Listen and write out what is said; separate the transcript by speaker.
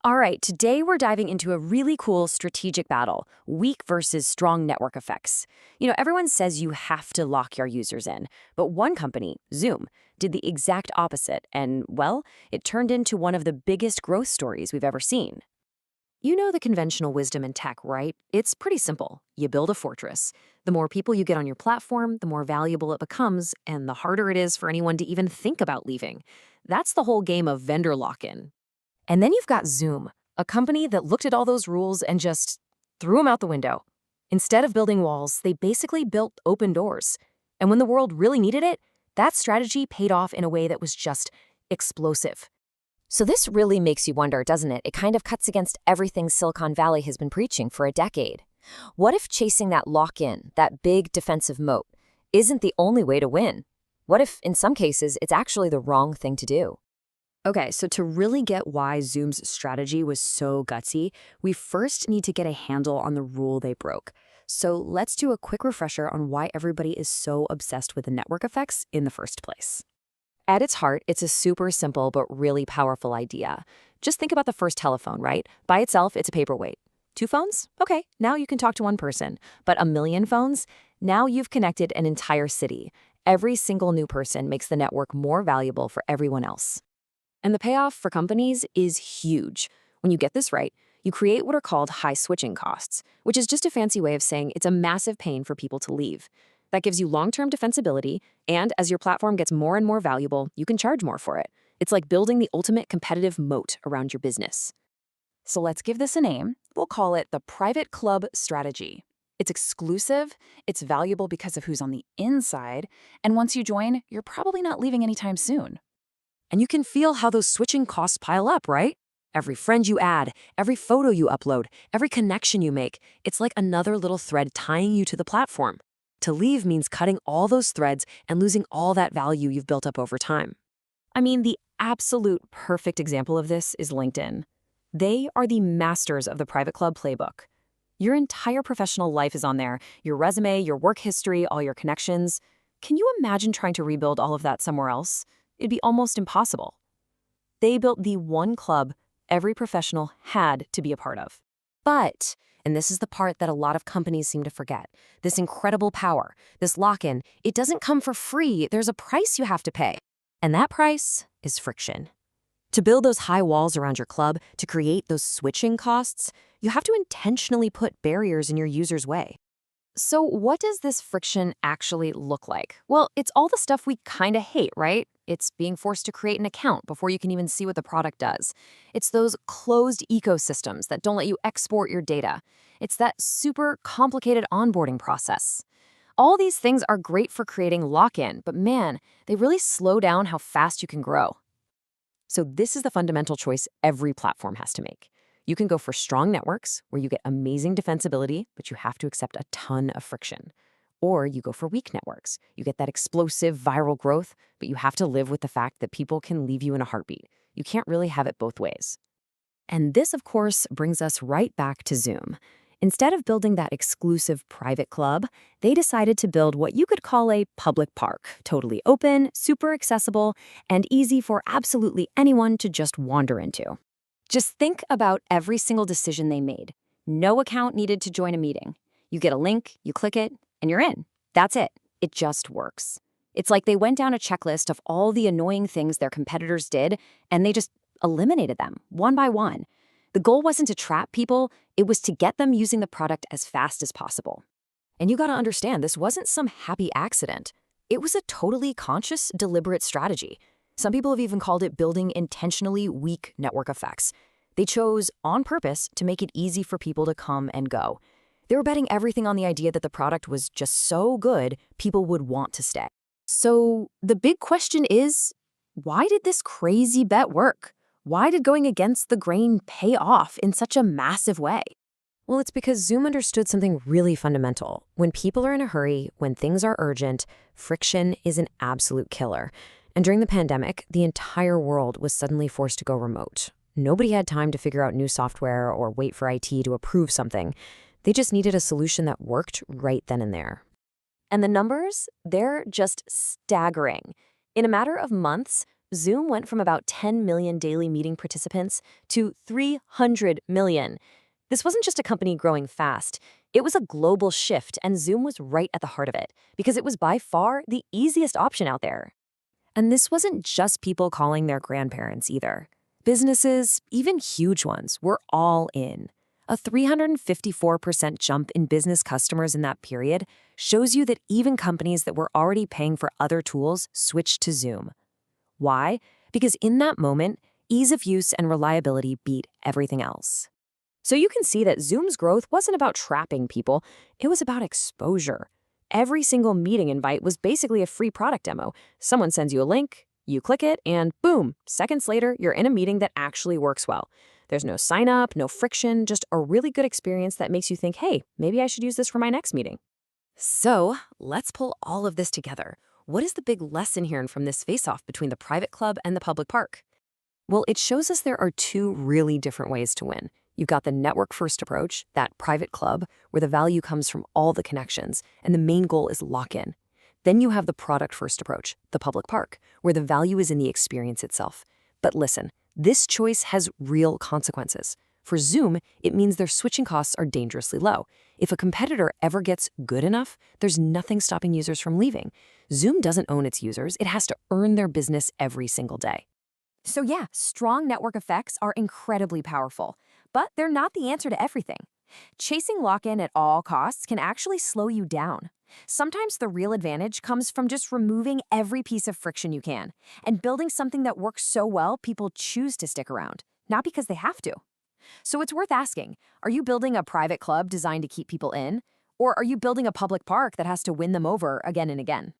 Speaker 1: All right, today we're diving into a really cool strategic battle, weak versus strong network effects. Everyone says you have to lock your users in, but one company, Zoom, did the exact opposite, and, well, it turned into one of the biggest growth stories we've ever seen. You know the conventional wisdom in tech, right? It's pretty simple. You build a fortress. The more people you get on your platform, the more valuable it becomes, and the harder it is for anyone to even think about leaving. That's the whole game of vendor lock-in. And then you've got Zoom, a company that looked at all those rules and just threw them out the window. Instead of building walls, they basically built open doors. And when the world really needed it, that strategy paid off in a way that was just explosive. So this really makes you wonder, doesn't it? It kind of cuts against everything Silicon Valley has been preaching for a decade. What if chasing that lock-in, that big defensive moat, isn't the only way to win? What if, in some cases, it's actually the wrong thing to do? Okay, so to really get why Zoom's strategy was so gutsy, we first need to get a handle on the rule they broke. So let's do a quick refresher on why everybody is so obsessed with the network effects in the first place. At its heart, it's a super simple but really powerful idea. Just think about the first telephone, right? By itself, it's a paperweight. 2 phones? Okay, now you can talk to one person. But 1,000,000 phones? Now you've connected an entire city. Every single new person makes the network more valuable for everyone else. And the payoff for companies is huge. When you get this right, you create what are called high switching costs, which is just a fancy way of saying it's a massive pain for people to leave. That gives you long-term defensibility, and as your platform gets more and more valuable, you can charge more for it. It's like building the ultimate competitive moat around your business. So let's give this a name. We'll call it the Private Club Strategy. It's exclusive, it's valuable because of who's on the inside, and once you join, you're probably not leaving anytime soon. And you can feel how those switching costs pile up, right? Every friend you add, every photo you upload, every connection you make, it's like another little thread tying you to the platform. To leave means cutting all those threads and losing all that value you've built up over time. I mean, the absolute perfect example of this is LinkedIn. They are the masters of the private club playbook. Your entire professional life is on there, your resume, your work history, all your connections. Can you imagine trying to rebuild all of that somewhere else? It'd be almost impossible. They built the one club every professional had to be a part of. But, and this is the part that a lot of companies seem to forget, this incredible power, this lock-in, it doesn't come for free. There's a price you have to pay. And that price is friction. To build those high walls around your club, to create those switching costs, you have to intentionally put barriers in your users' way. So what does this friction actually look like? Well, it's all the stuff we kind of hate, right? It's being forced to create an account before you can even see what the product does. It's those closed ecosystems that don't let you export your data. It's that super complicated onboarding process. All these things are great for creating lock-in, but man, they really slow down how fast you can grow. So this is the fundamental choice every platform has to make. You can go for strong networks, where you get amazing defensibility, but you have to accept a ton of friction. Or you go for weak networks. You get that explosive viral growth, but you have to live with the fact that people can leave you in a heartbeat. You can't really have it both ways. And this, of course, brings us right back to Zoom. Instead of building that exclusive private club, they decided to build what you could call a public park, totally open, super accessible, and easy for absolutely anyone to just wander into. Just think about every single decision they made. No account needed to join a meeting. You get a link, you click it, and you're in. That's it. It just works. It's like they went down a checklist of all the annoying things their competitors did, and they just eliminated them, one by one. The goal wasn't to trap people, it was to get them using the product as fast as possible. And you gotta understand, this wasn't some happy accident. It was a totally conscious, deliberate strategy. Some people have even called it building intentionally weak network effects. They chose, on purpose, to make it easy for people to come and go. They were betting everything on the idea that the product was just so good, people would want to stay. So the big question is, why did this crazy bet work? Why did going against the grain pay off in such a massive way? Well, it's because Zoom understood something really fundamental. When people are in a hurry, when things are urgent, friction is an absolute killer. And during the pandemic, the entire world was suddenly forced to go remote. Nobody had time to figure out new software or wait for IT to approve something. They just needed a solution that worked right then and there. And the numbers, they're just staggering. In a matter of months, Zoom went from about 10 million daily meeting participants to 300 million. This wasn't just a company growing fast. It was a global shift, and Zoom was right at the heart of it because it was by far the easiest option out there. And this wasn't just people calling their grandparents either. Businesses, even huge ones, were all in. A 354% jump in business customers in that period shows you that even companies that were already paying for other tools switched to Zoom. Why? Because in that moment, ease of use and reliability beat everything else. So you can see that Zoom's growth wasn't about trapping people, it was about exposure. Every single meeting invite was basically a free product demo. Someone sends you a link, you click it, and boom, seconds later, you're in a meeting that actually works well. There's no sign up, no friction, just a really good experience that makes you think, hey, maybe I should use this for my next meeting. So let's pull all of this together. What is the big lesson here from this face-off between the private club and the public park? Well, it shows us there are two really different ways to win. You've got the network-first approach, that private club, where the value comes from all the connections, and the main goal is lock-in. Then you have the product-first approach, the public park, where the value is in the experience itself. But listen, this choice has real consequences. For Zoom, it means their switching costs are dangerously low. If a competitor ever gets good enough, there's nothing stopping users from leaving. Zoom doesn't own its users, it has to earn their business every single day. So yeah, strong network effects are incredibly powerful, but they're not the answer to everything. Chasing lock-in at all costs can actually slow you down. Sometimes the real advantage comes from just removing every piece of friction you can and building something that works so well people choose to stick around, not because they have to. So it's worth asking, are you building a private club designed to keep people in? Or are you building a public park that has to win them over again and again?